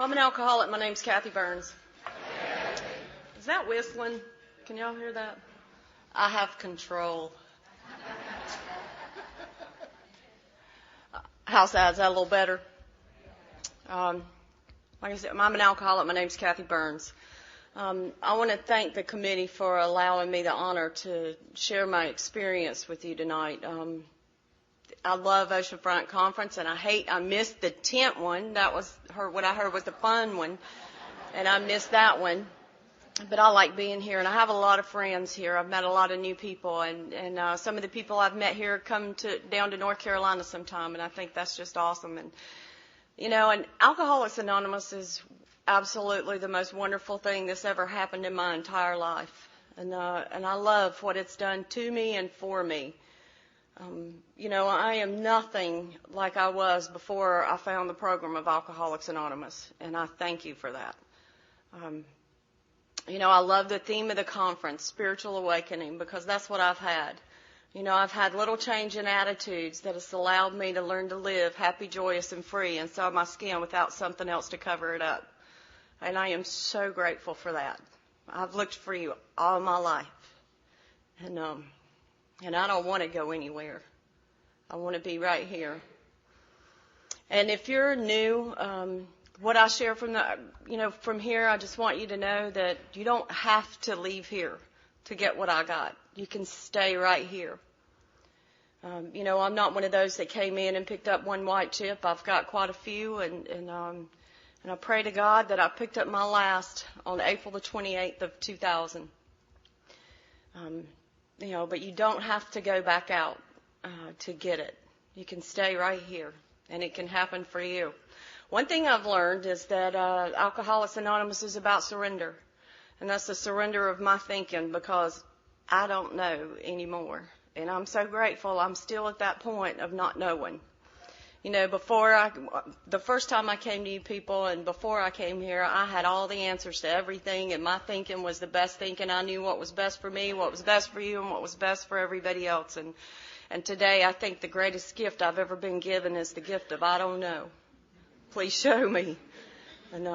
I'm an alcoholic. My name's Cathy Burns. Is that whistling? Can y'all hear that? I have control. How's that? Is that a little better? Like I said, I'm an alcoholic. My name's Cathy Burns. I want to thank the committee for allowing me the honor to share my experience with you tonight. I love Oceanfront Conference, and I missed the tent one. That was what I heard was the fun one, and I missed that one. But I like being here, and I have a lot of friends here. I've met a lot of new people, and some of the people I've met here come down to North Carolina sometime, and I think that's just awesome. And and Alcoholics Anonymous is absolutely the most wonderful thing that's ever happened in my entire life, and I love what it's done to me and for me. I am nothing like I was before I found the program of Alcoholics Anonymous, and I thank you for that. I love the theme of the conference, spiritual awakening, because that's what I've had. I've had little change in attitudes that has allowed me to learn to live happy, joyous, and free inside my skin without something else to cover it up. And I am so grateful for that. I've looked for you all my life. And I don't want to go anywhere. I want to be right here. And if you're new, what I share from here, I just want you to know that you don't have to leave here to get what I got. You can stay right here. I'm not one of those that came in and picked up one white chip. I've got quite a few, and I pray to God that I picked up my last on April the 28th of 2000. But you don't have to go back out to get it. You can stay right here, and it can happen for you. One thing I've learned is that Alcoholics Anonymous is about surrender, and that's the surrender of my thinking, because I don't know anymore, and I'm so grateful I'm still at that point of not knowing. The first time I came to you people, and before I came here, I had all the answers to everything, and my thinking was the best thinking. I knew what was best for me, what was best for you, and what was best for everybody else. And today I think the greatest gift I've ever been given is the gift of I don't know. Please show me. And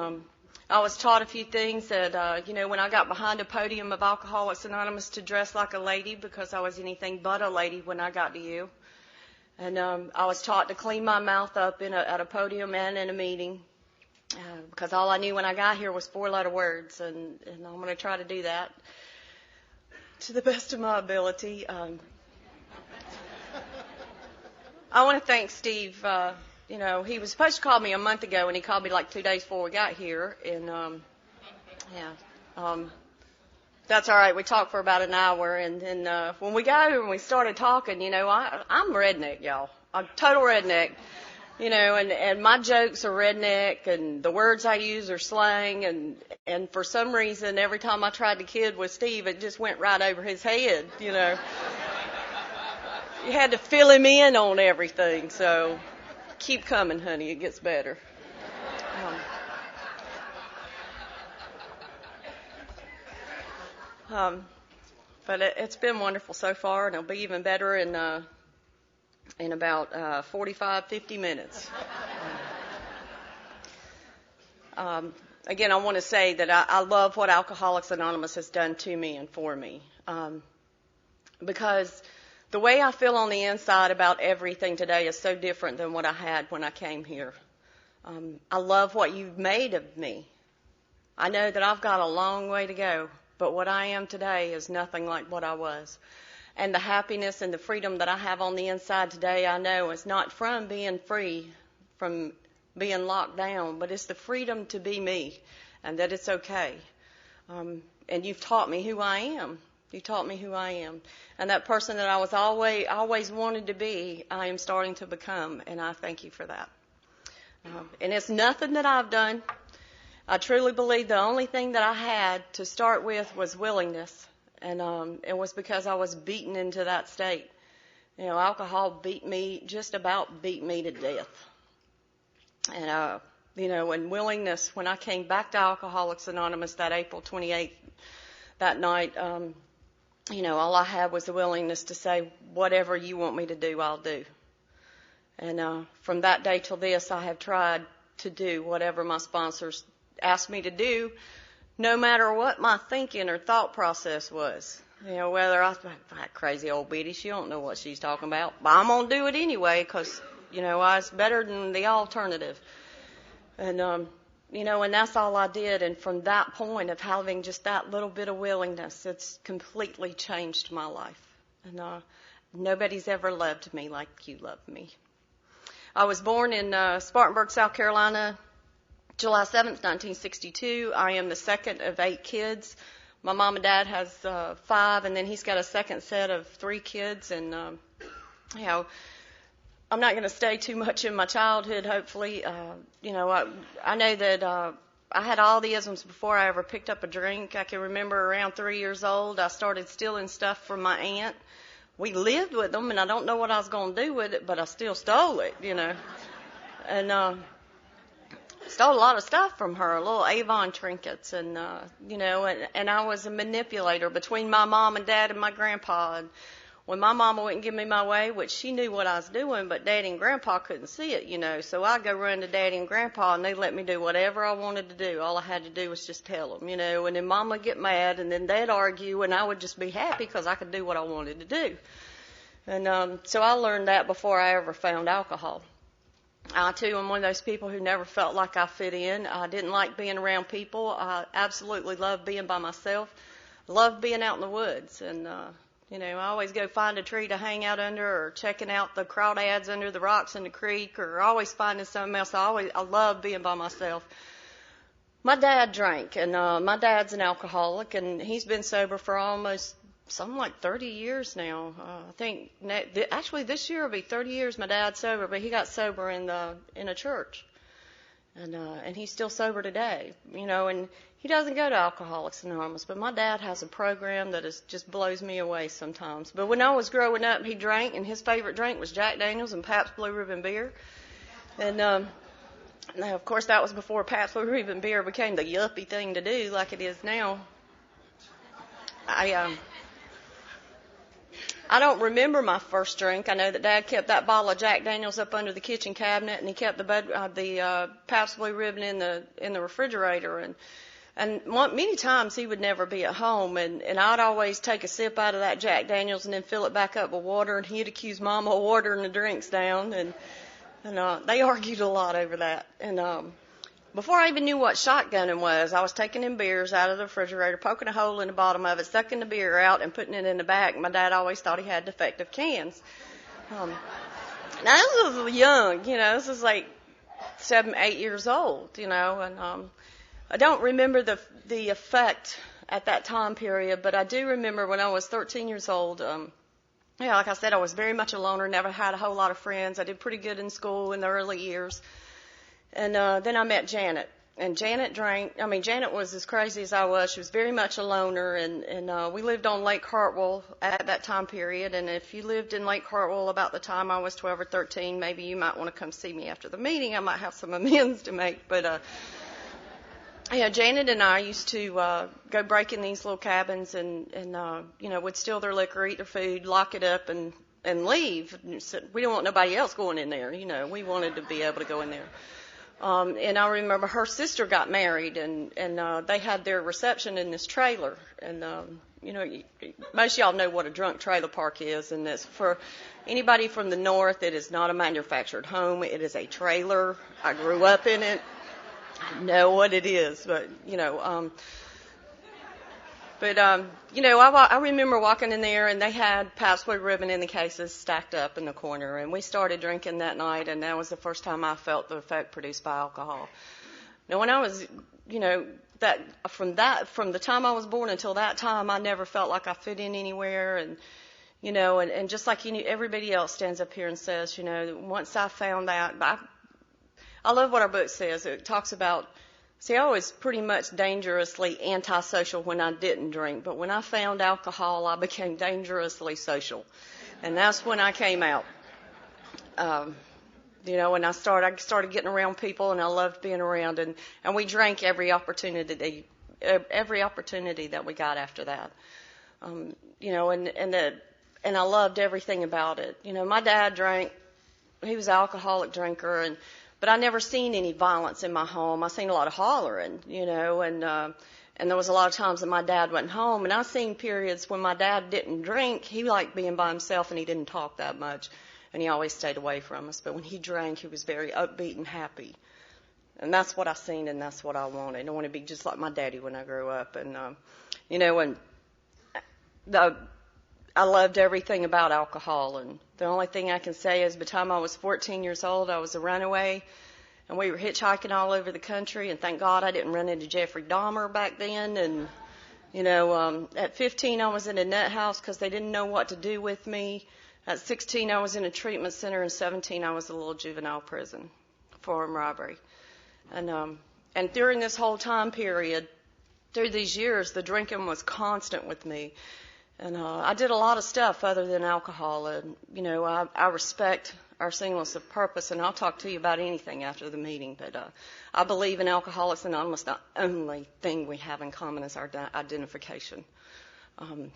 I was taught a few things that, when I got behind a podium of Alcoholics Anonymous, to dress like a lady, because I was anything but a lady when I got to you. And I was taught to clean my mouth up at a podium and in a meeting, because all I knew when I got here was 4-letter words, and I'm going to try to do that to the best of my ability. I want to thank Steve. He was supposed to call me a month ago, and he called me like 2 days before we got here. And, that's all right. We talked for about an hour, and then when we got here and we started talking, I'm redneck, y'all. I'm total redneck, and my jokes are redneck, and the words I use are slang, and for some reason, every time I tried to kid with Steve, it just went right over his head, You had to fill him in on everything, so keep coming, honey. It gets better. But it's been wonderful so far, and it'll be even better in about 45, 50 minutes. Again, I want to say that I love what Alcoholics Anonymous has done to me and for me, because the way I feel on the inside about everything today is so different than what I had when I came here. I love what you've made of me. I know that I've got a long way to go, but what I am today is nothing like what I was. And the happiness and the freedom that I have on the inside today, I know is not from being free, from being locked down, but it's the freedom to be me, and that it's okay. And you've taught me who I am. You taught me who I am. And that person that I was always wanted to be, I am starting to become, and I thank you for that. And it's nothing that I've done. I truly believe the only thing that I had to start with was willingness, and it was because I was beaten into that state. Alcohol just about beat me to death. And, and willingness, when I came back to Alcoholics Anonymous that April 28th, that night, all I had was the willingness to say, whatever you want me to do, I'll do. And from that day till this, I have tried to do whatever my sponsors asked me to do, no matter what my thinking or thought process was. You know, whether I was like, that crazy old biddy, she don't know what she's talking about, but I'm going to do it anyway because, you know, I was better than the alternative. And, you know, and that's all I did. And from that point of having just that little bit of willingness, it's completely changed my life. And nobody's ever loved me like you love me. I was born in Spartanburg, South Carolina, July 7th, 1962. I am the second of 8 kids. My mom and dad has 5, and then he's got a second set of 3 kids. And, you know, I'm not going to stay too much in my childhood, hopefully. You know, I know that I had all the isms before I ever picked up a drink. I can remember around 3 years old, I started stealing stuff from my aunt. We lived with them, and I don't know what I was going to do with it, but I still stole it, you know. And stole a lot of stuff from her, little Avon trinkets, and, you know, and I was a manipulator between my mom and dad and my grandpa. And when my mama wouldn't give me my way, which she knew what I was doing, but Daddy and Grandpa couldn't see it, you know. So I'd go run to Daddy and Grandpa, and they'd let me do whatever I wanted to do. All I had to do was just tell them, you know. And then Mama would get mad, and then they'd argue, and I would just be happy because I could do what I wanted to do. And so I learned that before I ever found alcohol. I, too, am one of those people who never felt like I fit in. I didn't like being around people. I absolutely loved being by myself. Loved being out in the woods. And, you know, I always go find a tree to hang out under, or checking out the crawdads under the rocks in the creek, or always finding something else. I love being by myself. My dad drank, and my dad's an alcoholic, and he's been sober for almost something like 30 years now. I think actually this year will be 30 years my dad's sober, but he got sober in a church, and he's still sober today. You know, and he doesn't go to Alcoholics Anonymous, but my dad has a program that just blows me away sometimes. But when I was growing up, he drank, and his favorite drink was Jack Daniels and Pabst Blue Ribbon beer. And now, of course, that was before Pabst Blue Ribbon beer became the yuppie thing to do like it is now. I don't remember my first drink. I know that Dad kept that bottle of Jack Daniels up under the kitchen cabinet, and he kept the Pabst Blue Ribbon in the refrigerator. And many times he would never be at home, and I'd always take a sip out of that Jack Daniels and then fill it back up with water, and he'd accuse Mama of watering the drinks down, and they argued a lot over that. And before I even knew what shotgunning was, I was taking them beers out of the refrigerator, poking a hole in the bottom of it, sucking the beer out, and putting it in the back. My dad always thought he had defective cans. Now, this was young, you know. This was like 7, 8 years old, you know. And I don't remember the effect at that time period, but I do remember when I was 13 years old. Yeah, like I said, I was very much a loner, never had a whole lot of friends. I did pretty good in school in the early years. And then I met Janet, and Janet drank. I mean, Janet was as crazy as I was. She was very much a loner, and we lived on Lake Hartwell at that time period. And if you lived in Lake Hartwell about the time I was 12 or 13, maybe you might want to come see me after the meeting. I might have some amends to make. But yeah, Janet and I used to go break in these little cabins, and you know, would steal their liquor, eat their food, lock it up, and leave. So we didn't want nobody else going in there. You know, we wanted to be able to go in there. And I remember her sister got married, and they had their reception in this trailer. And, you know, most of y'all know what a drunk trailer park is. And it's for anybody from the north, it is not a manufactured home. It is a trailer. I grew up in it. I know what it is. But, you know, you know, I remember walking in there, and they had Pabst Blue Ribbon in the cases stacked up in the corner, and we started drinking that night, and that was the first time I felt the effect produced by alcohol. Now, when I was, you know, from the time I was born until that time, I never felt like I fit in anywhere, and, you know, and just like everybody else stands up here and says, you know, once I found that, I love what our book says. It talks about, see, I was pretty much dangerously antisocial when I didn't drink, but when I found alcohol, I became dangerously social, and that's when I came out. You know, and I started getting around people, and I loved being around, and we drank every opportunity that we got after that. You know, and I loved everything about it. You know, my dad drank; he was an alcoholic drinker, and But I never seen any violence in my home. I seen a lot of hollering, and there was a lot of times that my dad wasn't home. And I seen periods when my dad didn't drink. He liked being by himself, and he didn't talk that much, and he always stayed away from us. But when he drank, he was very upbeat and happy. And that's what I seen, and that's what I wanted. I wanted to be just like my daddy when I grew up. And, I loved everything about alcohol. And the only thing I can say is by the time I was 14 years old, I was a runaway. And we were hitchhiking all over the country. And thank God I didn't run into Jeffrey Dahmer back then. And, at 15, I was in a nut house because they didn't know what to do with me. At 16, I was in a treatment center. And 17, I was in a little juvenile prison for armed robbery. And during this whole time period, through these years, the drinking was constant with me. And I did a lot of stuff other than alcohol. And, I respect our singleness of purpose, and I'll talk to you about anything after the meeting. But I believe in Alcoholics Anonymous. The only thing we have in common is our identification. And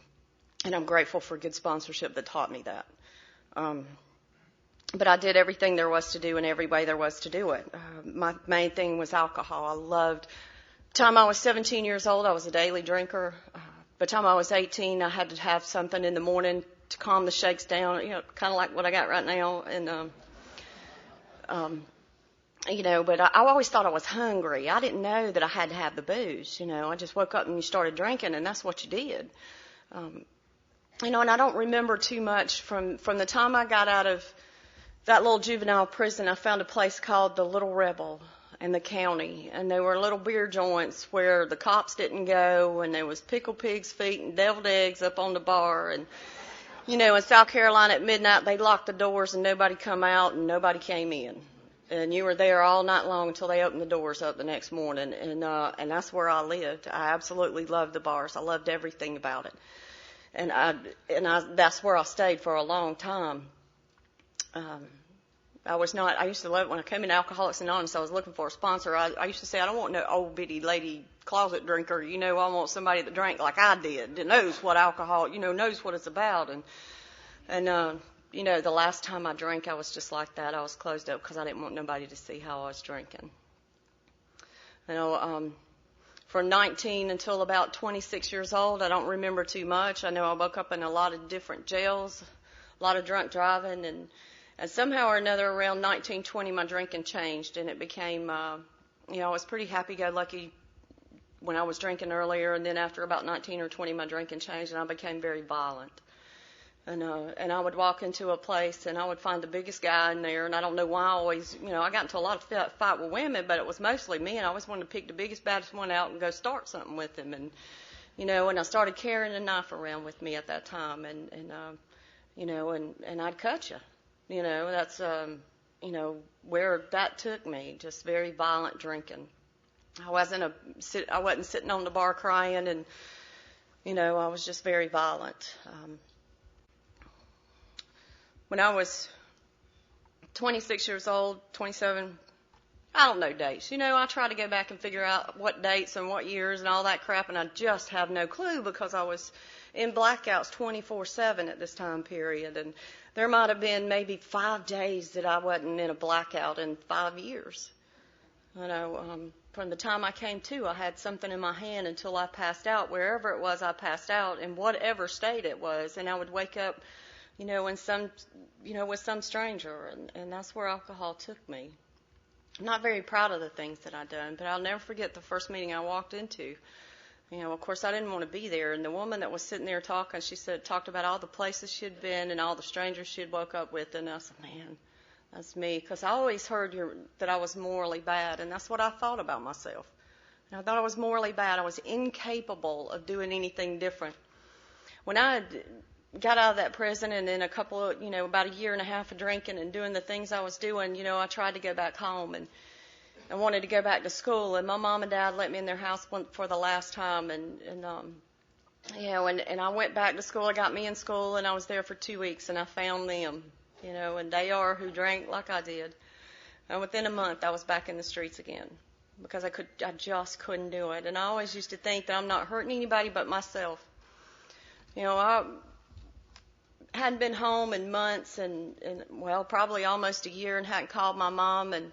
I'm grateful for good sponsorship that taught me that. But I did everything there was to do in every way there was to do it. My main thing was alcohol. I loved. By the time I was 17 years old, I was a daily drinker. By the time I was 18, I had to have something in the morning to calm the shakes down, kind of like what I got right now. And, but I always thought I was hungry. I didn't know that I had to have the booze. I just woke up and you started drinking, and that's what you did. And I don't remember too much from the time I got out of that little juvenile prison. I found a place called the Little Rebel in the county, and they were little beer joints where the cops didn't go, and there was pickled pig's feet and deviled eggs up on the bar. And, in South Carolina at midnight, they locked the doors and nobody come out and nobody came in. And you were there all night long until they opened the doors up the next morning. And that's where I lived. I absolutely loved the bars. I loved everything about it. And that's where I stayed for a long time. I used to love it when I came in Alcoholics Anonymous. I was looking for a sponsor. I used to say, I don't want no old bitty lady closet drinker. I want somebody that drank like I did, that knows what alcohol, knows what it's about. And the last time I drank, I was just like that. I was closed up because I didn't want nobody to see how I was drinking. From 19 until about 26 years old, I don't remember too much. I know I woke up in a lot of different jails, a lot of drunk driving, and somehow or another around 19, 20, my drinking changed, and it became, I was pretty happy-go-lucky when I was drinking earlier, and then after about 19 or 20, my drinking changed, and I became very violent. And I would walk into a place, and I would find the biggest guy in there, and I don't know why I always, I got into a lot of fight with women, but it was mostly men. I always wanted to pick the biggest, baddest one out and go start something with him. And, and I started carrying a knife around with me at that time, and I'd cut you. That's, where that took me, just very violent drinking. I wasn't sitting on the bar crying, and, I was just very violent. When I was 26 years old, 27, I don't know dates. I try to go back and figure out what dates and what years and all that crap, and I just have no clue because I was in blackouts 24/7 at this time period. And there might have been maybe 5 days that I wasn't in a blackout in 5 years. From the time I came to, I had something in my hand until I passed out. Wherever it was, I passed out in whatever state it was. And I would wake up, with some stranger. And that's where alcohol took me. I'm not very proud of the things that I've done, but I'll never forget the first meeting I walked into. Of course, I didn't want to be there. And the woman that was sitting there talking, she talked about all the places she'd been and all the strangers she'd woke up with. And I said, man, that's me. Because I always heard that I was morally bad. And that's what I thought about myself. And I thought I was morally bad. I was incapable of doing anything different. When I got out of that prison and then about a year and a half of drinking and doing the things I was doing, I tried to go back home and I wanted to go back to school, and my mom and dad let me in their house for the last time, and I went back to school. I got me in school, and I was there for 2 weeks, and I found them, and they are who drank like I did. And within a month, I was back in the streets again because I just couldn't do it. And I always used to think that I'm not hurting anybody but myself. I hadn't been home in months, and probably almost a year, and hadn't called my mom, and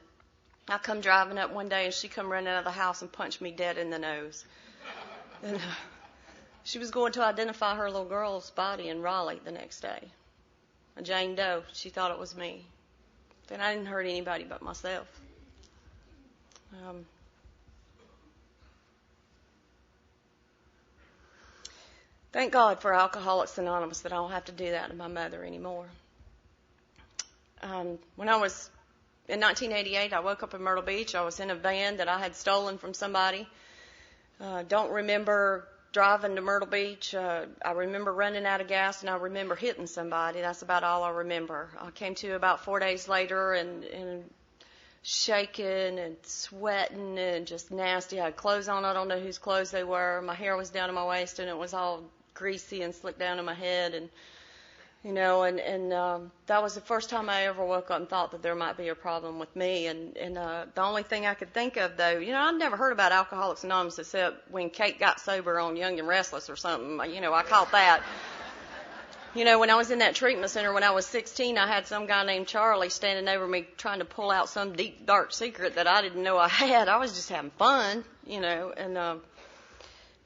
I come driving up one day, and she come running out of the house and punched me dead in the nose. And she was going to identify her little girl's body in Raleigh the next day. A Jane Doe. She thought it was me. Then I didn't hurt anybody but myself. Thank God for Alcoholics Anonymous that I don't have to do that to my mother anymore. When I was in 1988, I woke up in Myrtle Beach. I was in a van that I had stolen from somebody. Don't remember driving to Myrtle Beach. I remember running out of gas, and I remember hitting somebody. That's about all I remember. I came to about 4 days later and shaking and sweating and just nasty. I had clothes on. I don't know whose clothes they were. My hair was down to my waist, and it was all greasy and slicked down in my head. And that was the first time I ever woke up and thought that there might be a problem with me. And the only thing I could think of, though, I'd never heard about Alcoholics Anonymous except when Kate got sober on Young and Restless or something. I caught that. When I was in that treatment center when I was 16, I had some guy named Charlie standing over me trying to pull out some deep, dark secret that I didn't know I had. I was just having fun,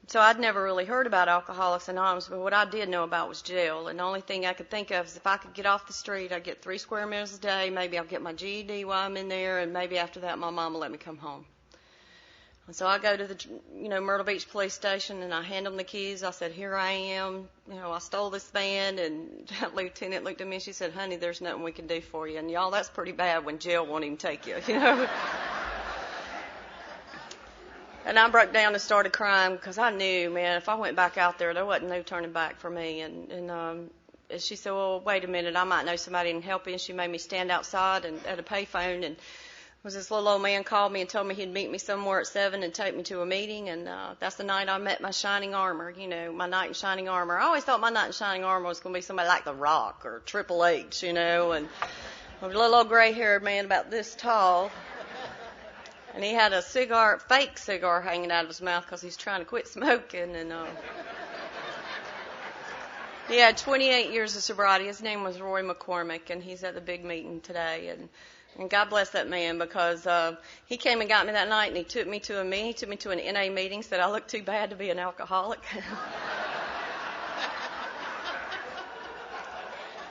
so I'd never really heard about Alcoholics Anonymous, but what I did know about was jail. And the only thing I could think of is if I could get off the street, I'd get 3 square meals a day. Maybe I'll get my GED while I'm in there, and maybe after that my mom will let me come home. And so I go to the, Myrtle Beach police station, and I hand them the keys. I said, here I am. I stole this van. And that lieutenant looked at me and she said, honey, there's nothing we can do for you. And y'all, that's pretty bad when jail won't even take you, And I broke down and started crying because I knew, man, if I went back out there wasn't no turning back for me. And she said, well, wait a minute, I might know somebody who can help you. And she made me stand outside and at a payphone. And this little old man called me and told me he'd meet me somewhere at 7 and take me to a meeting. And that's the night I met my shining armor, my knight in shining armor. I always thought my knight in shining armor was going to be somebody like The Rock or Triple H, And a little old gray-haired man about this tall. And he had a fake cigar hanging out of his mouth because he's trying to quit smoking. And he had 28 years of sobriety. His name was Roy McCormick, and he's at the big meeting today. And God bless that man because he came and got me that night, and he took me to a meeting. He took me to an NA meeting, said I looked too bad to be an alcoholic.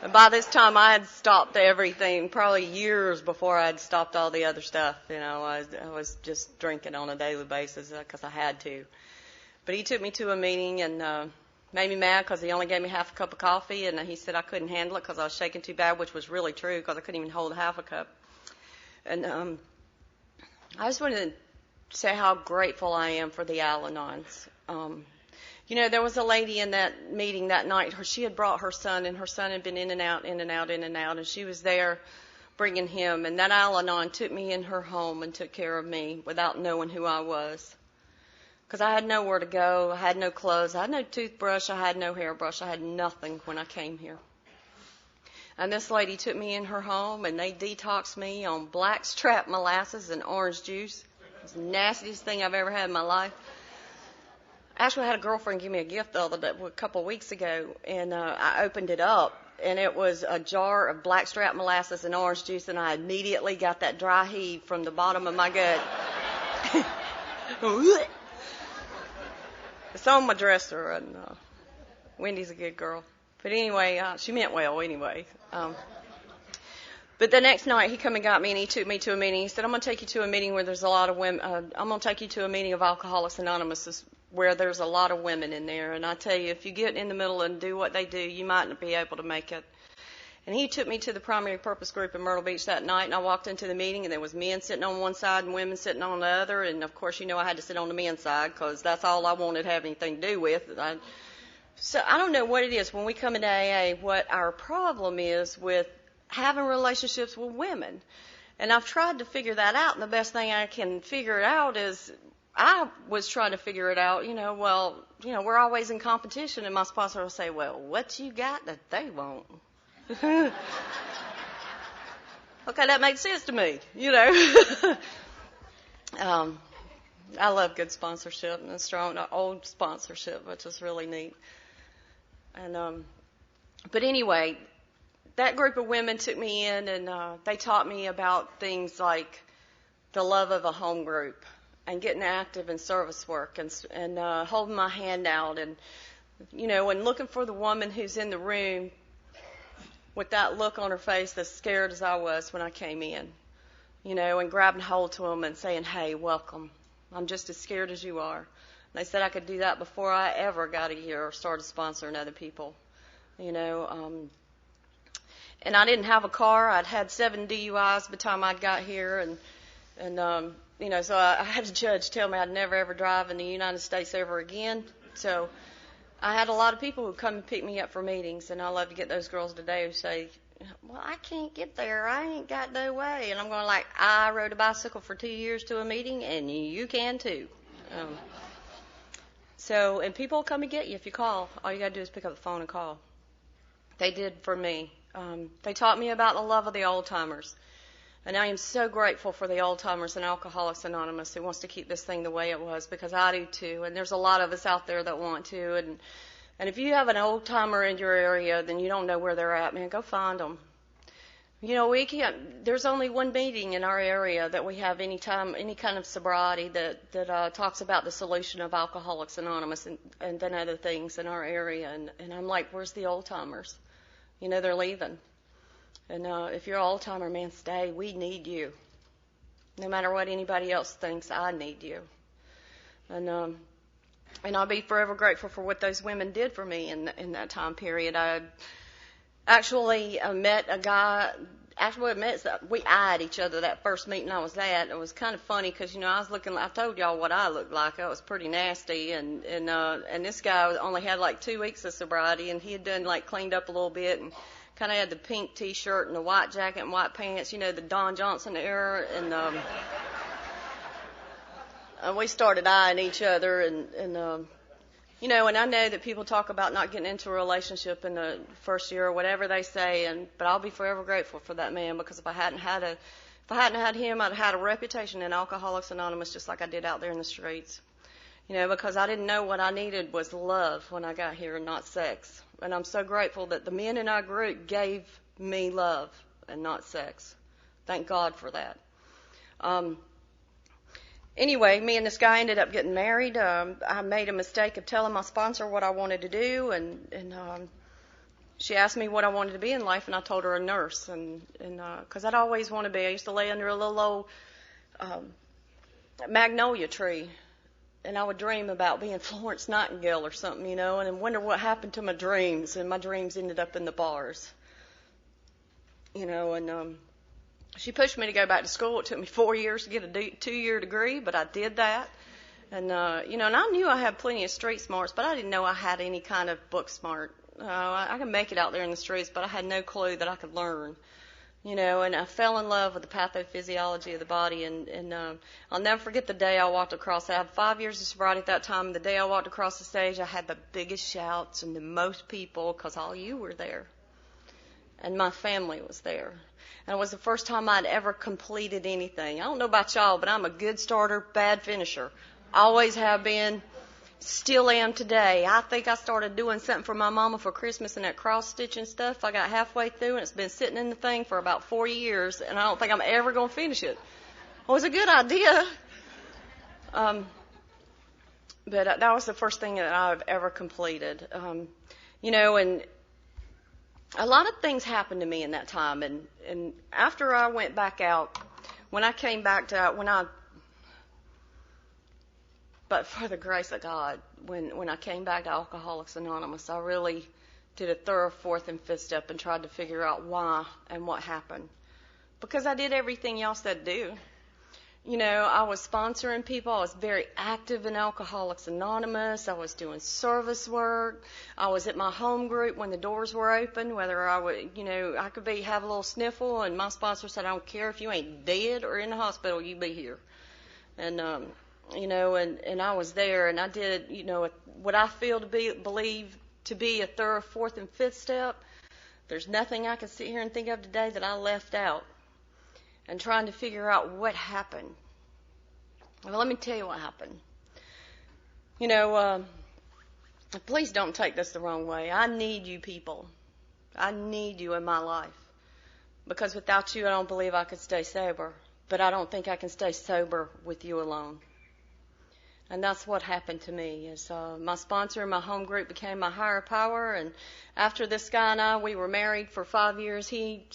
And by this time, I had stopped everything, probably years before I had stopped all the other stuff. I was just drinking on a daily basis because I had to. But he took me to a meeting and made me mad because he only gave me half a cup of coffee, and he said I couldn't handle it because I was shaking too bad, which was really true because I couldn't even hold half a cup. And I just wanted to say how grateful I am for the Al-Anons. There was a lady in that meeting that night. She had brought her son, and her son had been in and out, and she was there bringing him. And that Al-Anon took me in her home and took care of me without knowing who I was. Because I had nowhere to go. I had no clothes. I had no toothbrush. I had no hairbrush. I had nothing when I came here. And this lady took me in her home, and they detoxed me on blackstrap molasses and orange juice. It was the nastiest thing I've ever had in my life. Actually, I had a girlfriend give me a gift a couple of weeks ago, and I opened it up, and it was a jar of blackstrap molasses and orange juice, and I immediately got that dry heave from the bottom of my gut. It's on my dresser, and Wendy's a good girl. But anyway, she meant well anyway. But the next night, he come and got me, and he took me to a meeting. He said, I'm going to take you to a meeting where there's a lot of women. I'm going to take you to a meeting of Alcoholics Anonymous where there's a lot of women in there. And I tell you, if you get in the middle and do what they do, you might not be able to make it. And he took me to the primary purpose group in Myrtle Beach that night, and I walked into the meeting, and there was men sitting on one side and women sitting on the other. And, of course, I had to sit on the men's side because that's all I wanted to have anything to do with. So I don't know what it is when we come into AA, what our problem is with having relationships with women. And I've tried to figure that out, and the best thing I can figure it out is I was trying to figure it out, we're always in competition, and my sponsor will say, well, what you got that they won't? Okay, that makes sense to me, I love good sponsorship and strong old sponsorship, which is really neat. And but anyway, that group of women took me in, and they taught me about things like the love of a home group and getting active in service work and holding my hand out and, and looking for the woman who's in the room with that look on her face that's scared as I was when I came in, and grabbing hold to them and saying, hey, welcome. I'm just as scared as you are. And they said I could do that before I ever got here or started sponsoring other people, And I didn't have a car. I'd had 7 DUIs by the time I got here, so I had a judge tell me I'd never ever drive in the United States ever again. So I had a lot of people who come and pick me up for meetings, and I love to get those girls today who say, well, I can't get there. I ain't got no way. And I'm going like, I rode a bicycle for 2 years to a meeting, and you can too. And people will come and get you if you call. All you got to do is pick up the phone and call. They did for me. They taught me about the love of the old-timers. And I am so grateful for the old-timers and Alcoholics Anonymous who wants to keep this thing the way it was, because I do too. And there's a lot of us out there that want to. And if you have an old-timer in your area, then you don't know where they're at, man, go find them. We can't, there's only one meeting in our area that we have any kind of sobriety that talks about the solution of Alcoholics Anonymous and then other things in our area. And I'm like, where's the old-timers? They're leaving. And if you're an old-timer, man, stay. We need you. No matter what anybody else thinks, I need you. And I'll be forever grateful for what those women did for me in that time period. I actually met a guy. We eyed each other that first meeting I was at. It was kind of funny because, I was looking. I told y'all what I looked like. I was pretty nasty, and this guy only had like 2 weeks of sobriety, and he had done like cleaned up a little bit and kind of had the pink T-shirt and the white jacket and white pants, the Don Johnson era, and we started eyeing each other, and I know that people talk about not getting into a relationship in the first year or whatever they say, but I'll be forever grateful for that man, because if I hadn't had him, I'd had a reputation in Alcoholics Anonymous just like I did out there in the streets. Because I didn't know what I needed was love when I got here and not sex. And I'm so grateful that the men in our group gave me love and not sex. Thank God for that. Anyway, me and this guy ended up getting married. I made a mistake of telling my sponsor what I wanted to do, and she asked me what I wanted to be in life, and I told her a nurse. And 'cause I'd always want to be. I used to lay under a little old magnolia tree, and I would dream about being Florence Nightingale or something, and then wonder what happened to my dreams. And my dreams ended up in the bars, and she pushed me to go back to school. It took me 4 years to get a 2-year degree, but I did that. And, and I knew I had plenty of street smarts, but I didn't know I had any kind of book smart. I could make it out there in the streets, but I had no clue that I could learn. And I fell in love with the pathophysiology of the body, and I'll never forget the day I walked across. I had 5 years of sobriety at that time, and the day I walked across the stage, I had the biggest shouts and the most people, because all you were there, and my family was there. And it was the first time I'd ever completed anything. I don't know about y'all, but I'm a good starter, bad finisher. Always have been. Still am today. I think I started doing something for my mama for Christmas and that cross-stitching stuff. I got halfway through, and it's been sitting in the thing for about 4 years, and I don't think I'm ever going to finish it. It was a good idea. But that was the first thing that I've ever completed. And a lot of things happened to me in that time. And after I went back out, when I came back to, but for the grace of God, when I came back to Alcoholics Anonymous, I really did a thorough fourth and fifth step and tried to figure out why and what happened. Because I did everything y'all said do. I was sponsoring people. I was very active in Alcoholics Anonymous. I was doing service work. I was at my home group when the doors were open, whether I would, I could have a little sniffle, and my sponsor said, I don't care if you ain't dead or in the hospital, you be here. And, and I was there, and I did, what I believe to be a thorough fourth and fifth step. There's nothing I can sit here and think of today that I left out. And trying to figure out what happened. Well, let me tell you what happened. Please don't take this the wrong way. I need you people. I need you in my life. Because without you, I don't believe I could stay sober. but I don't think I can stay sober with you alone. And that's what happened to me. Is my sponsor in my home group became my higher power, and after this guy and I, we were married for 5 years. He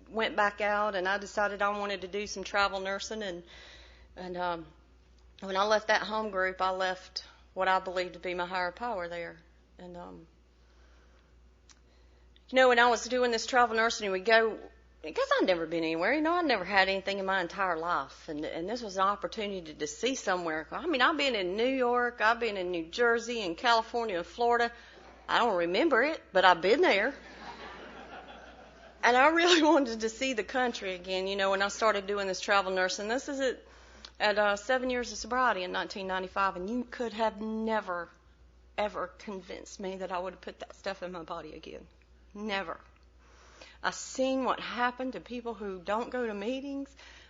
went back out, and I decided I wanted to do some travel nursing. And when I left that home group, I left what I believed to be my higher power there. And when I was doing this travel nursing, we go. Because I'd never been anywhere, I'd never had anything in my entire life, and this was an opportunity to see somewhere. I mean, I've been in New York, I've been in New Jersey, and California, and Florida. I don't remember it, but I've been there. And I really wanted to see the country again, when I started doing this travel nursing. This is at 7 years of sobriety in 1995, and you could have never, ever convinced me that I would have put that stuff in my body again. Never. I've seen what happened to people who don't go to meetings.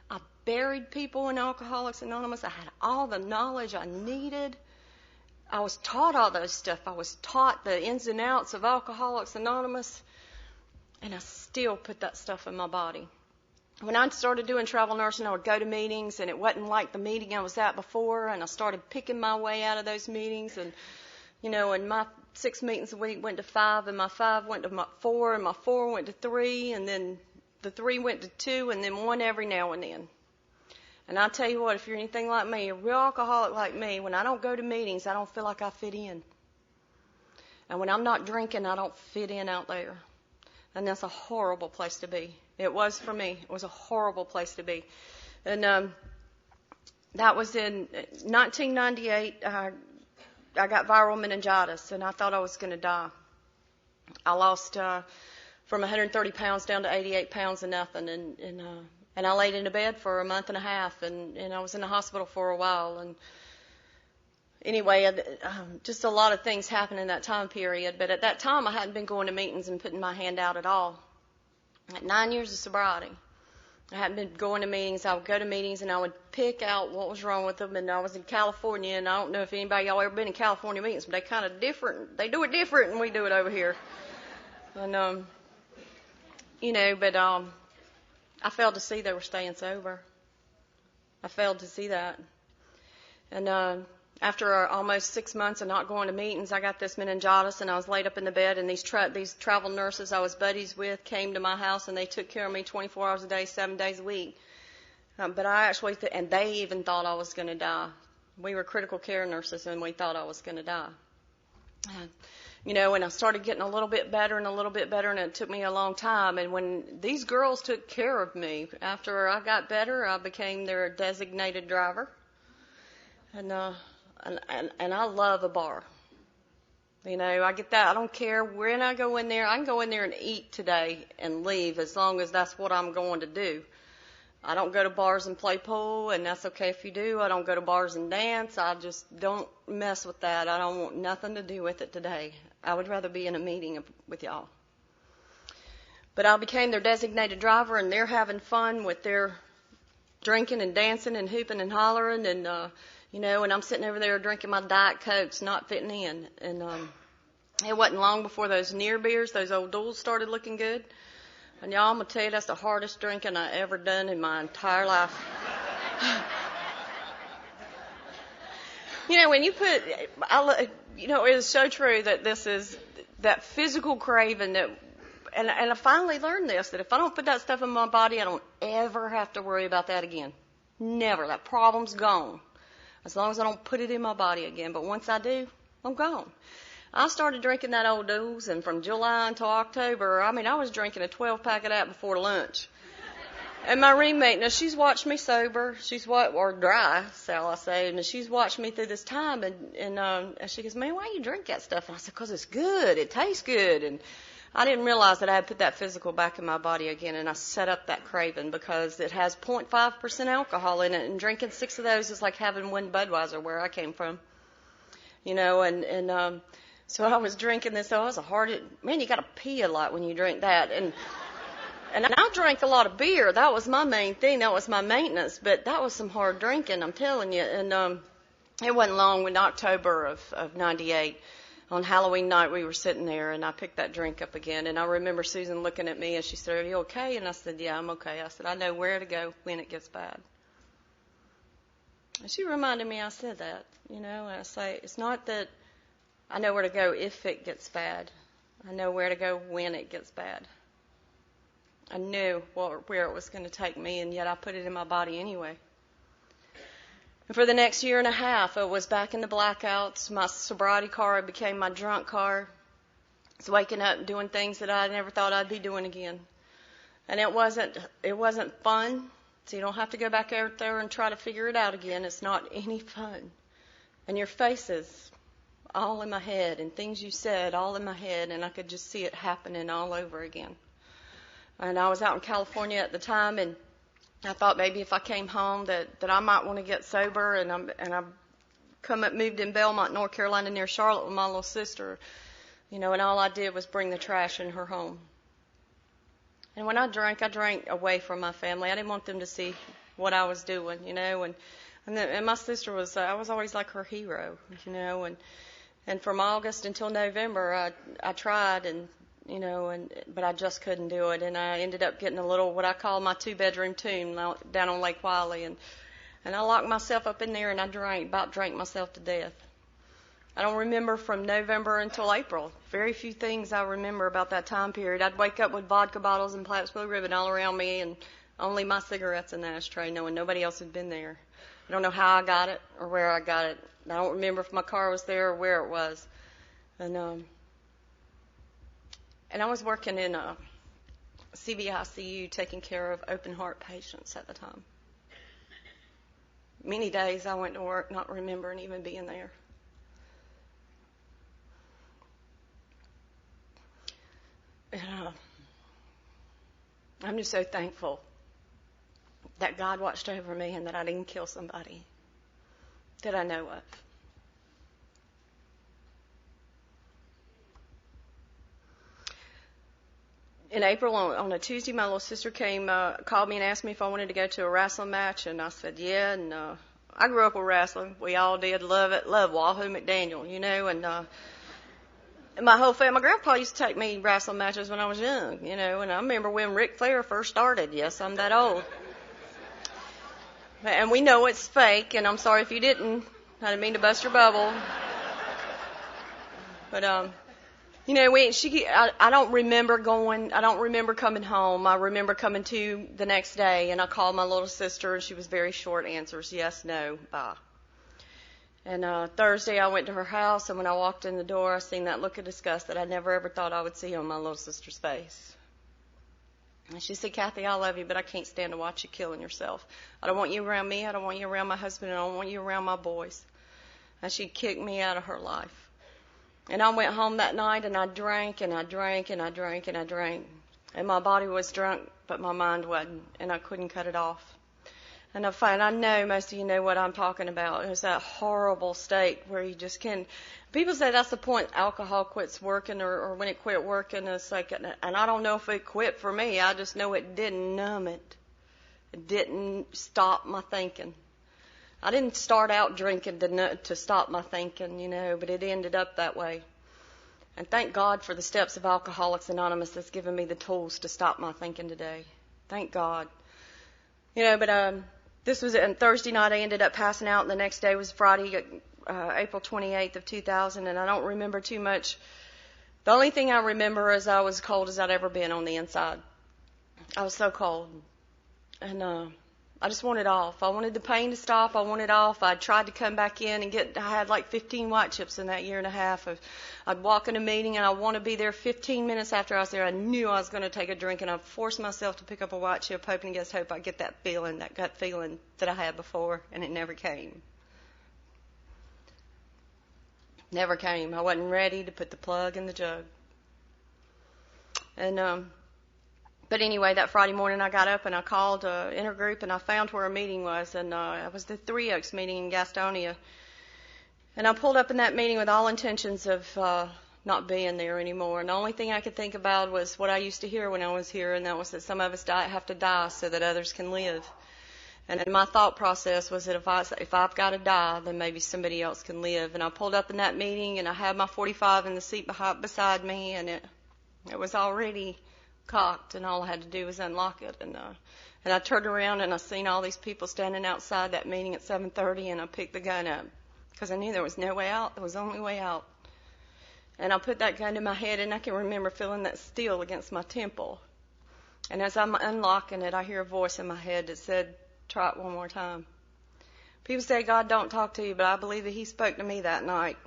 I buried people in Alcoholics Anonymous. I had all the knowledge I needed. I was taught all those stuff. I was taught the ins and outs of Alcoholics Anonymous, and I still put that stuff in my body. When I started doing travel nursing, I would go to meetings, and it wasn't like the meeting I was at before, and I started picking my way out of those meetings, and and my 6 meetings a week went to 5, and my 5 went to 4, and my 4 went to 3, and then the 3 went to 2, and then 1 every now and then. And I'll tell you what, if you're anything like me, a real alcoholic like me, when I don't go to meetings, I don't feel like I fit in. And when I'm not drinking, I don't fit in out there. And that's a horrible place to be. It was for me. It was a horrible place to be. And that was in 1998. I got viral meningitis, and I thought I was going to die. I lost from 130 pounds down to 88 pounds and nothing, and I laid in a bed for a month and a half, and I was in the hospital for a while. And anyway, just a lot of things happened in that time period. But at that time, I hadn't been going to meetings and putting my hand out at all. At 9 years of sobriety, I hadn't been going to meetings. I would go to meetings, and I would pick out what was wrong with them. And I was in California, and I don't know if anybody y'all ever been in California meetings, but they kind of different. They do it different than we do it over here. And but I failed to see they were staying sober. I failed to see that. And after almost 6 months of not going to meetings, I got this meningitis, and I was laid up in the bed, and these travel nurses I was buddies with came to my house, and they took care of me 24 hours a day, 7 days a week. But I actually, and they even thought I was going to die. We were critical care nurses, and we thought I was going to die. And I started getting a little bit better, and it took me a long time. And when these girls took care of me, after I got better, I became their designated driver. And I love a bar. I get that. I don't care when I go in there. I can go in there and eat today and leave as long as that's what I'm going to do. I don't go to bars and play pool, and that's okay if you do. I don't go to bars and dance. I just don't mess with that. I don't want nothing to do with it today. I would rather be in a meeting with y'all. But I became their designated driver, and they're having fun with their drinking and dancing and hooping and hollering, and and I'm sitting over there drinking my Diet Cokes, not fitting in. And it wasn't long before those near beers, those old duels, started looking good. And y'all, I'm going to tell you, that's the hardest drinking I ever done in my entire life. When you put, it is so true that this is that physical craving that, and I finally learned this, that if I don't put that stuff in my body, I don't ever have to worry about that again. Never. That problem's gone. As long as I don't put it in my body again. But once I do, I'm gone. I started drinking that old Duels, and from July until October, I was drinking a 12-pack of that before lunch. And my roommate, now she's watched me sober, or dry, shall I say, and she's watched me through this time, and she goes, man, why you drink that stuff? And I said, because it's good, it tastes good. And I didn't realize that I had put that physical back in my body again, and I set up that craving because it has 0.5% alcohol in it, and drinking 6 of those is like having one Budweiser where I came from. So I was drinking this. So I was man, you got to pee a lot when you drink that. And I drank a lot of beer. That was my main thing. That was my maintenance. But that was some hard drinking, I'm telling you. And it wasn't long in October of 98. On Halloween night, we were sitting there, and I picked that drink up again. And I remember Susan looking at me, and she said, are you okay? And I said, yeah, I'm okay. I said, I know where to go when it gets bad. And she reminded me I said that, and I say, it's not that I know where to go if it gets bad. I know where to go when it gets bad. I knew where it was going to take me, and yet I put it in my body anyway. And for the next year and a half, it was back in the blackouts. My sobriety car became my drunk car. It's waking up and doing things that I never thought I'd be doing again. And it wasn't fun. So you don't have to go back out there and try to figure it out again. It's not any fun. And your faces all in my head, and things you said all in my head, and I could just see it happening all over again. And I was out in California at the time, and I thought maybe if I came home that I might want to get sober, and I moved in Belmont, North Carolina, near Charlotte with my little sister, and all I did was bring the trash in her home. And when I drank away from my family. I didn't want them to see what I was doing, and my sister I was always like her hero, and from August until November, I tried, but I just couldn't do it. And I ended up getting a little, what I call my 2-bedroom tomb down on Lake Wiley. And I locked myself up in there, and I drank myself to death. I don't remember from November until April. Very few things I remember about that time period. I'd wake up with vodka bottles and Pabst Blue Ribbon all around me, and only my cigarettes in the ashtray, knowing nobody else had been there. I don't know how I got it or where I got it. I don't remember if my car was there or where it was. And I was working in a CVICU taking care of open heart patients at the time. Many days I went to work not remembering even being there. And I'm just so thankful that God watched over me and that I didn't kill somebody that I know of. In April, on a Tuesday, my little sister called me and asked me if I wanted to go to a wrestling match, and I said, yeah, and I grew up with wrestling. We all did love it, love Wahoo McDaniel, and my whole family, my grandpa used to take me wrestling matches when I was young, and I remember when Ric Flair first started. Yes, I'm that old. And we know it's fake, and I'm sorry if you didn't. I didn't mean to bust your bubble. But, I don't remember going, I don't remember coming home. I remember coming to the next day, and I called my little sister, and she was very short answers, yes, no, bye. And Thursday I went to her house, and when I walked in the door, I seen that look of disgust that I never ever thought I would see on my little sister's face. And she said, Cathy, I love you, but I can't stand to watch you killing yourself. I don't want you around me. I don't want you around my husband. I don't want you around my boys. And she kicked me out of her life. And I went home that night, and I drank, and I drank, and I drank, and I drank. And my body was drunk, but my mind wasn't, and I couldn't cut it off. And I know most of you know what I'm talking about. It was that horrible state where you just can't. People say that's the point alcohol quits working or when it quit working. It's like, and I don't know if it quit for me. I just know it didn't numb it. It didn't stop my thinking. I didn't start out drinking to stop my thinking, but it ended up that way. And thank God for the steps of Alcoholics Anonymous that's given me the tools to stop my thinking today. Thank God. This was on Thursday night. I ended up passing out, and the next day was Friday, April 28th of 2000, and I don't remember too much. The only thing I remember is I was cold as I'd ever been on the inside. I was so cold, and I just wanted off. I wanted the pain to stop. I wanted off. I tried to come back in and I had like 15 white chips in that year and a half. I'd walk in a meeting, and I want to be there 15 minutes after I was there. I knew I was going to take a drink, and I forced myself to pick up a white chip, hoping against hope I'd get that feeling, that gut feeling that I had before, and it never came. Never came. I wasn't ready to put the plug in the jug. And but anyway, that Friday morning I got up and I called intergroup, and I found where a meeting was, and it was the Three Oaks meeting in Gastonia. And I pulled up in that meeting with all intentions of not being there anymore. And the only thing I could think about was what I used to hear when I was here, and that was that some of us have to die so that others can live. And then my thought process was that if I've got to die, then maybe somebody else can live. And I pulled up in that meeting, and I had my 45 in the seat beside me, and it was already cocked, and all I had to do was unlock it. And And I turned around and I seen all these people standing outside that meeting at 7:30, and I picked the gun up because I knew there was no way out. There was the only way out. And I put that gun to my head, and I can remember feeling that steel against my temple. And as I'm unlocking it, I hear a voice in my head that said, "Try it one more time." People say God don't talk to you, but I believe that He spoke to me that night.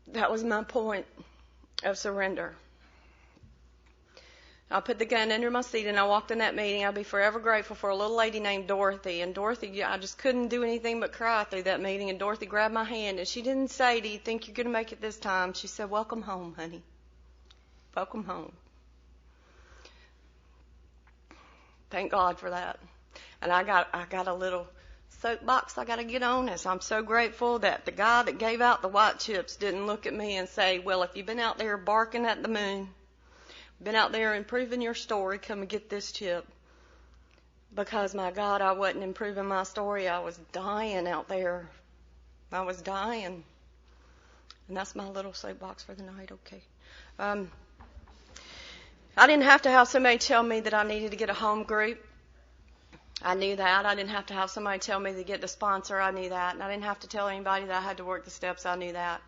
That was my point of surrender. I put the gun under my seat and I walked in that meeting. I'll be forever grateful for a little lady named Dorothy. And Dorothy, I just couldn't do anything but cry through that meeting. And Dorothy grabbed my hand and she didn't say, "Do you think you're going to make it this time?" She said, "Welcome home, honey. Welcome home." Thank God for that. And I got a little soapbox I got to get on as I'm so grateful that the guy that gave out the white chips didn't look at me and say, "Well, if you've been out there barking at the moon, been out there improving your story, come and get this chip." Because, my God, I wasn't improving my story. I was dying out there. I was dying. And that's my little soapbox for the night, okay. I didn't have to have somebody tell me that I needed to get a home group. I knew that. I didn't have to have somebody tell me to get the sponsor. I knew that. And I didn't have to tell anybody that I had to work the steps. I knew that.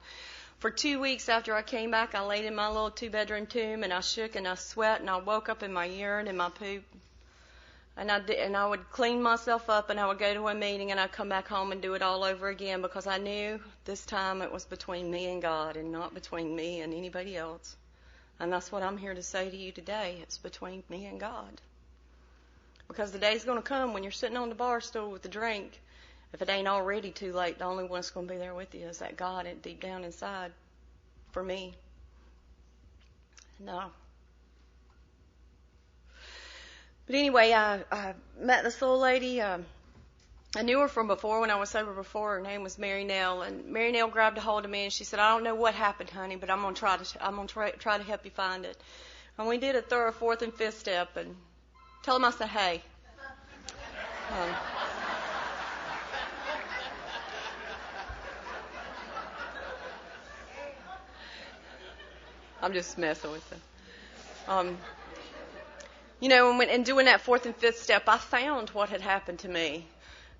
For 2 weeks after I came back, I laid in my little 2-bedroom tomb, and I shook and I sweat, and I woke up in my urine and my poop. And I would clean myself up, and I would go to a meeting, and I'd come back home and do it all over again, because I knew this time it was between me and God and not between me and anybody else. And that's what I'm here to say to you today. It's between me and God. Because the day's going to come when you're sitting on the bar stool with a drink. If it ain't already too late, the only one that's going to be there with you is that God deep down inside for me. No. But anyway, I met this little lady. I knew her from before when I was sober before. Her name was Mary Nell, and Mary Nell grabbed a hold of me and she said, "I don't know what happened, honey, but I'm gonna try to help you find it." And we did a thorough 4th and 5th step, and tell them I said, "Hey." I'm just messing with them. In doing that 4th and 5th step, I found what had happened to me.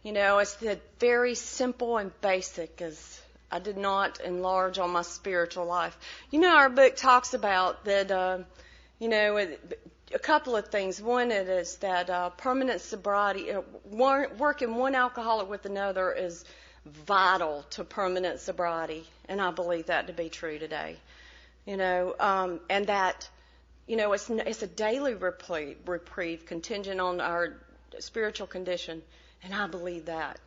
It's very simple and basic, as I did not enlarge on my spiritual life. Our book talks about that, a couple of things. One is that permanent sobriety, working one alcoholic with another is vital to permanent sobriety, and I believe that to be true today. And that, it's a daily reprieve contingent on our spiritual condition, and I believe that.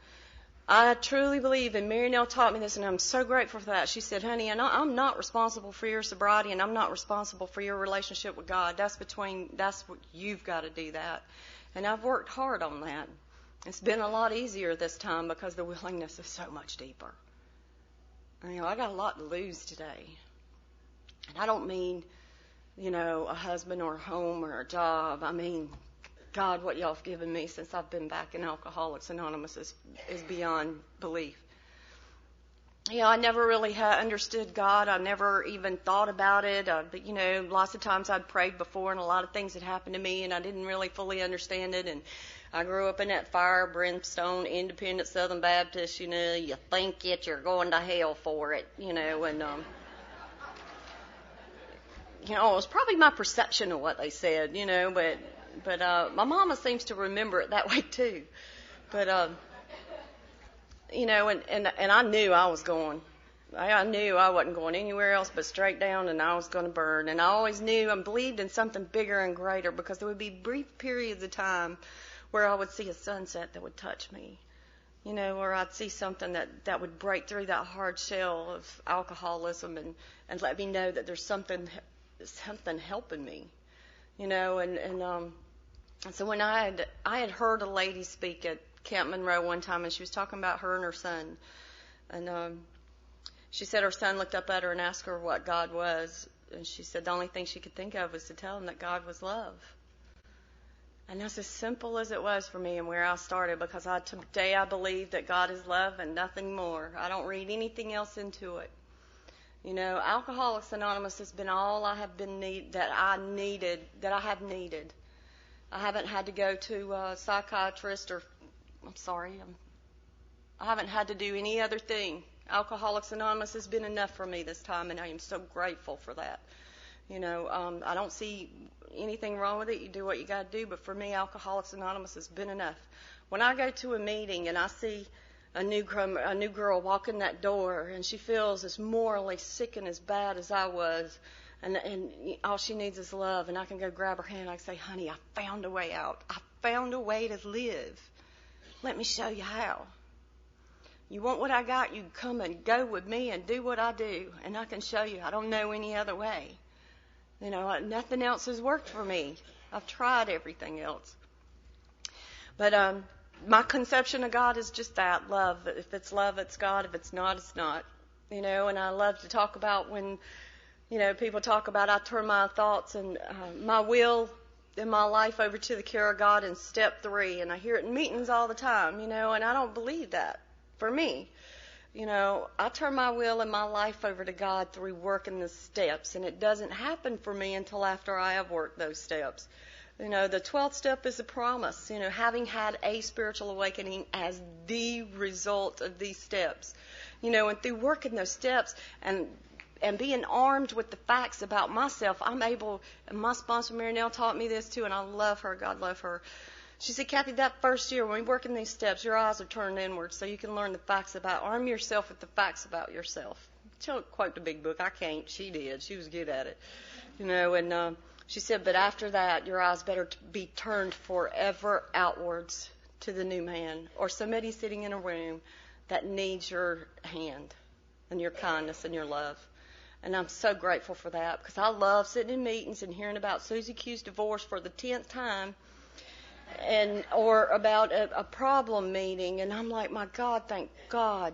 I truly believe, and Mary Nell taught me this, and I'm so grateful for that. She said, "Honey, I'm not responsible for your sobriety, and I'm not responsible for your relationship with God. That's what you've got to do that." And I've worked hard on that. It's been a lot easier this time because the willingness is so much deeper. I got a lot to lose today. And I don't mean, a husband or a home or a job. I mean, God, what y'all have given me since I've been back in Alcoholics Anonymous is beyond belief. I never really understood God. I never even thought about it. But, lots of times I'd prayed before, and a lot of things had happened to me, and I didn't really fully understand it. And I grew up in that fire, brimstone, independent Southern Baptist, you think it, you're going to hell for it, and it was probably my perception of what they said, but my mama seems to remember it that way too. But, and I knew I was going. I knew I wasn't going anywhere else but straight down, and I was going to burn. And I always knew and believed in something bigger and greater, because there would be brief periods of time where I would see a sunset that would touch me, or I'd see something that would break through that hard shell of alcoholism and let me know that there's something helping me, and so when I had heard a lady speak at Camp Monroe one time, and she was talking about her and her son, and she said her son looked up at her and asked her what God was, and she said the only thing she could think of was to tell him that God was love. And that's as simple as it was for me and where I started, because today I believe that God is love and nothing more. I don't read anything else into it. You know, Alcoholics Anonymous has been all I have that I have needed. I haven't had to go to a psychiatrist I haven't had to do any other thing. Alcoholics Anonymous has been enough for me this time, and I am so grateful for that. You know, I don't see anything wrong with it. You do what you got to do, but for me, Alcoholics Anonymous has been enough. When I go to a meeting and I see a new girl walk in that door, and she feels as morally sick and as bad as I was, and all she needs is love, and I can go grab her hand and I can say, honey, I found a way out. I found a way to live. Let me show you how. You want what I got, you come and go with me and do what I do, and I can show you. I don't know any other way. You know, nothing else has worked for me. I've tried everything else. But my conception of God is just that, love. If it's love, it's God. If it's not, it's not. You know, and I love to talk about when, you know, people talk about I turn my thoughts and my will in my life over to the care of God in step 3. And I hear it in meetings all the time, you know, and I don't believe that. For me, you know, I turn my will and my life over to God through working the steps, and it doesn't happen for me until after I have worked those steps. You know, the 12th step is a promise, you know, having had a spiritual awakening as the result of these steps. You know, and through working those steps and being armed with the facts about myself, I'm able, and my sponsor Mary Nell taught me this too, and I love her, God love her. She said, Cathy, that first year when we work in these steps, your eyes are turned inward so you can learn the facts arm yourself with the facts about yourself. She'll quote the big book. I can't. She did. She was good at it. You know, and she said, but after that, your eyes better be turned forever outwards to the new man or somebody sitting in a room that needs your hand and your kindness and your love. And I'm so grateful for that because I love sitting in meetings and hearing about Susie Q's divorce for the 10th time. Or about a problem meeting, and I'm like, my God, thank God,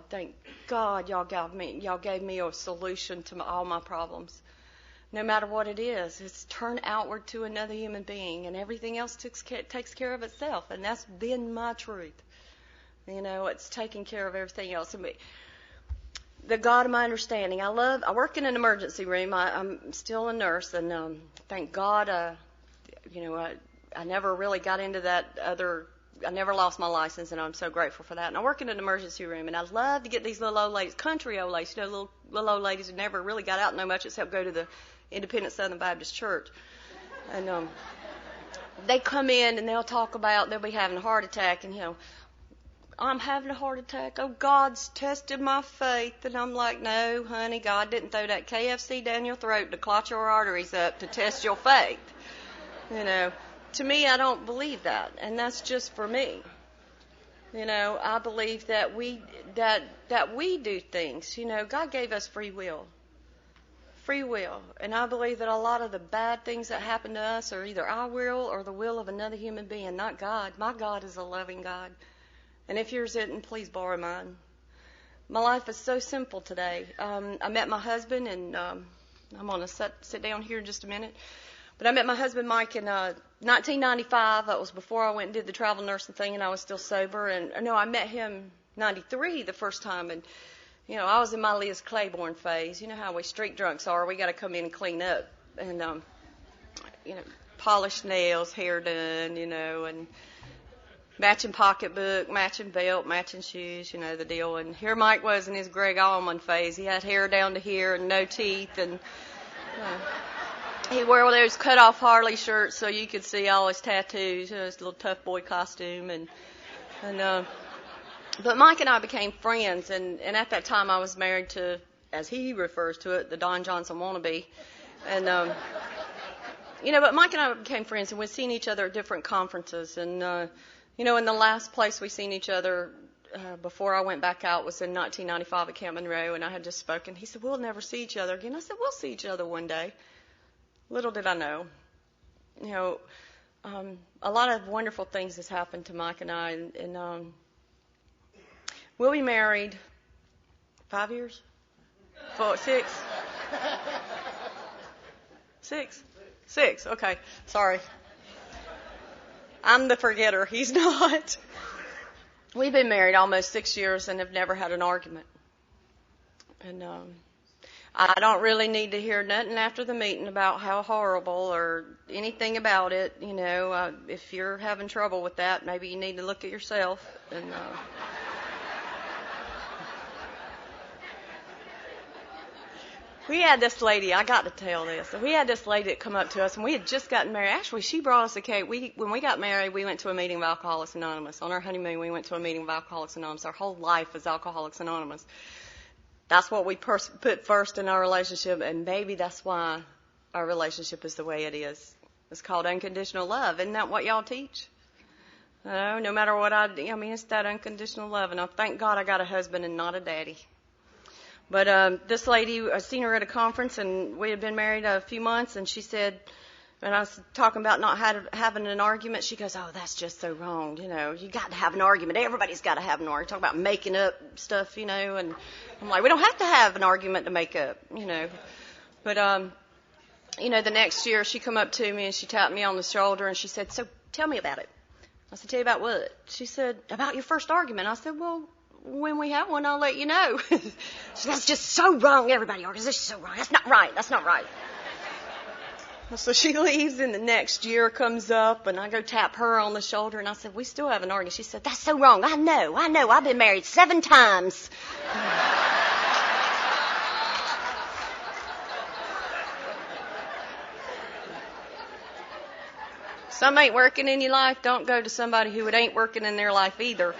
y'all gave me a solution to all my problems. No matter what it is, it's turn outward to another human being, and everything else takes care of itself, and that's been my truth. You know, it's taking care of everything else. And the God of my understanding, I work in an emergency room. I'm still a nurse, and thank God, you know, I never really got into I never lost my license, and I'm so grateful for that. And I work in an emergency room, and I love to get these little old ladies, country old ladies, you know, little old ladies who never really got out no much except go to the Independent Southern Baptist Church. And they come in, and they'll be having a heart attack, and, you know, I'm having a heart attack. Oh, God's tested my faith. And I'm like, no, honey, God didn't throw that KFC down your throat to clot your arteries up to test your faith. You know, to me, I don't believe that, and that's just for me. You know, I believe that we do things. You know, God gave us free will, and I believe that a lot of the bad things that happen to us are either our will or the will of another human being, not God. My God is a loving God, and if yours isn't, please borrow mine. My life is so simple today. I met my husband, and I'm going to sit down here in just a minute. But I met my husband, Mike, in 1995. That was before I went and did the travel nursing thing, and I was still sober. And no, I met him 93 the first time. And, you know, I was in my Liz Claiborne phase. You know how we street drunks are. We got to come in and clean up and, you know, polish nails, hair done, you know, and matching pocketbook, matching belt, matching shoes, you know, the deal. And here Mike was in his Greg Allman phase. He had hair down to here and no teeth, and he wore one of those cut-off Harley shirts so you could see all his tattoos, you know, his little tough boy costume. But Mike and I became friends, and at that time I was married to, as he refers to it, the Don Johnson wannabe. And, you know, but Mike and I became friends, and we'd seen each other at different conferences. And, you know, in the last place we seen each other before I went back out was in 1995 at Camp Monroe, and I had just spoken. He said, we'll never see each other again. I said, we'll see each other one day. Little did I know. You know, a lot of wonderful things has happened to Mike and I, and we'll be married 5 years? 6? 6, okay, sorry. I'm the forgetter, he's not. We've been married almost 6 years and have never had an argument. And I don't really need to hear nothing after the meeting about how horrible or anything about it. If you're having trouble with that, maybe you need to look at yourself. And we had this lady, I got to tell this. We had this lady that come up to us, and we had just gotten married. Actually, she brought us a cake. When we got married, we went to a meeting of Alcoholics Anonymous. On our honeymoon, we went to a meeting of Alcoholics Anonymous. Our whole life is Alcoholics Anonymous. That's what we put first in our relationship, and maybe that's why our relationship is the way it is. It's called unconditional love. Isn't that what y'all teach? No matter what I do, it's that unconditional love. And I thank God I got a husband and not a daddy. But this lady, I seen her at a conference, and we had been married a few months, and she said, and I was talking about not having an argument. She goes, "Oh, that's just so wrong. You got to have an argument. Everybody's got to have an argument." Talk about making up stuff, and I'm like, we don't have to have an argument to make up, But, the next year she come up to me and she tapped me on the shoulder and she said, "So tell me about it." I said, "Tell you about what?" She said, "About your first argument." I said, "Well, when we have one, I'll let you know." She said, "That's just so wrong. Everybody argues. This is so wrong. That's not right. That's not right." So she leaves, and the next year comes up, and I go tap her on the shoulder, and I said, "We still have an argument." She said, "That's so wrong. I know. I've been married 7 times. Some ain't working in your life. Don't go to somebody who it ain't working in their life either.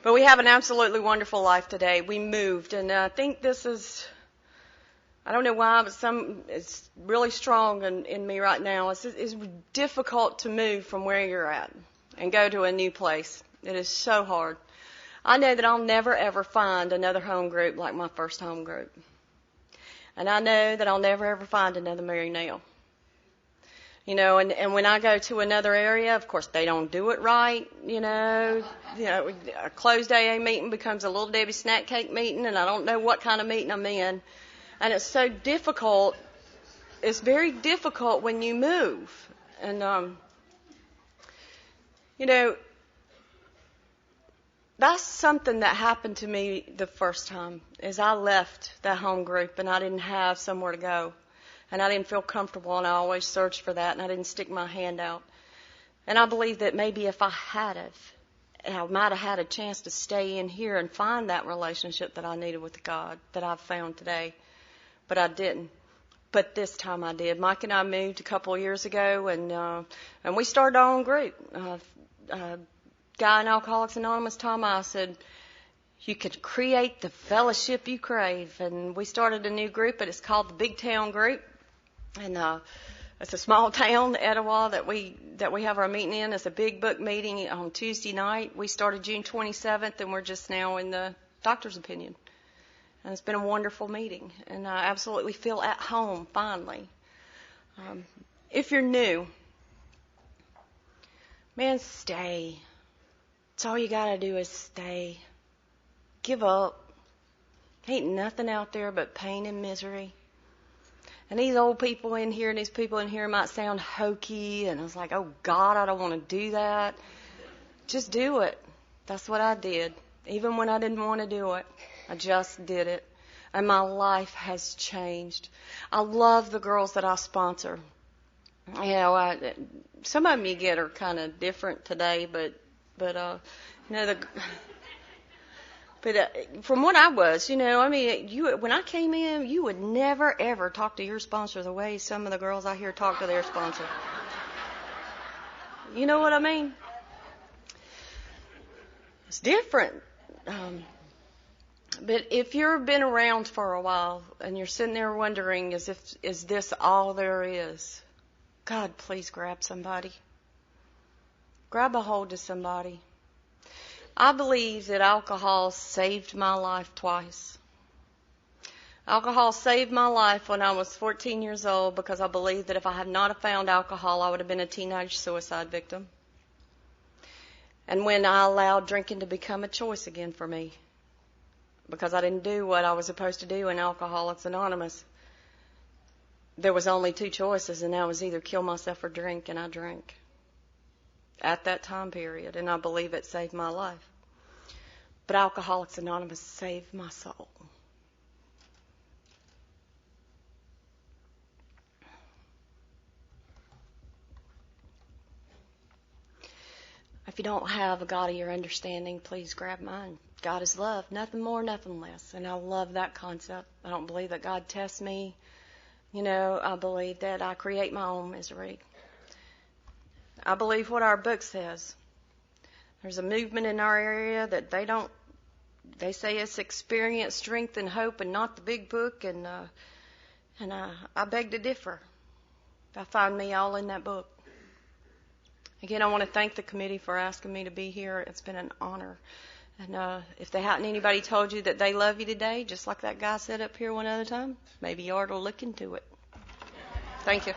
But we have an absolutely wonderful life today. We moved, and I think this is, I don't know why, but it's really strong in me right now. It's difficult to move from where you're at and go to a new place. It is so hard. I know that I'll never, ever find another home group like my first home group. And I know that I'll never, ever find another Mary Nell. And when I go to another area, of course, they don't do it right, a closed AA meeting becomes a Little Debbie snack cake meeting, and I don't know what kind of meeting I'm in. And it's so difficult. It's very difficult when you move. And, that's something that happened to me the first time, is I left that home group, and I didn't have somewhere to go. And I didn't feel comfortable, and I always searched for that, and I didn't stick my hand out. And I believe that maybe if I had it, I might have had a chance to stay in here and find that relationship that I needed with God that I've found today. But I didn't. But this time I did. Mike and I moved a couple of years ago, and we started our own group. Guy in Alcoholics Anonymous, Tom, I said, "You could create the fellowship you crave." And we started a new group, but it's called the Big Town Group. And it's a small town, Etowah, that we have our meeting in. It's a big book meeting on Tuesday night. We started June 27th, and we're just now in the doctor's opinion. And it's been a wonderful meeting, and I absolutely feel at home finally. If you're new, man, stay. That's all you got to do is stay. Give up. Ain't nothing out there but pain and misery. And these old people in here and these people in here might sound hokey, and I was like, oh God, I don't want to do that. Just do it. That's what I did. Even when I didn't want to do it, I just did it. And my life has changed. I love the girls that I sponsor. Some of them you get are kind of different today, but from what I was, when I came in, you would never, ever talk to your sponsor the way some of the girls out here talk to their sponsor. You know what I mean? It's different. But if you've been around for a while and you're sitting there wondering, is this all there is? God, please grab somebody. Grab a hold of somebody. I believe that alcohol saved my life twice. Alcohol saved my life when I was 14 years old because I believe that if I had not found alcohol, I would have been a teenage suicide victim. And when I allowed drinking to become a choice again for me, because I didn't do what I was supposed to do in Alcoholics Anonymous, there was only 2 choices, and that was either kill myself or drink, and I drank at that time period, and I believe it saved my life. But Alcoholics Anonymous saved my soul. If you don't have a God of your understanding, please grab mine. God is love, nothing more, nothing less. And I love that concept. I don't believe that God tests me. I believe that I create my own misery. I believe what our book says. There's a movement in our area that they say it's experience, strength, and hope, and not the big book, and I beg to differ. I find me all in that book. Again, I want to thank the committee for asking me to be here. It's been an honor. And if they hadn't anybody told you that they love you today, just like that guy said up here one other time, maybe you ought to look into it. Thank you.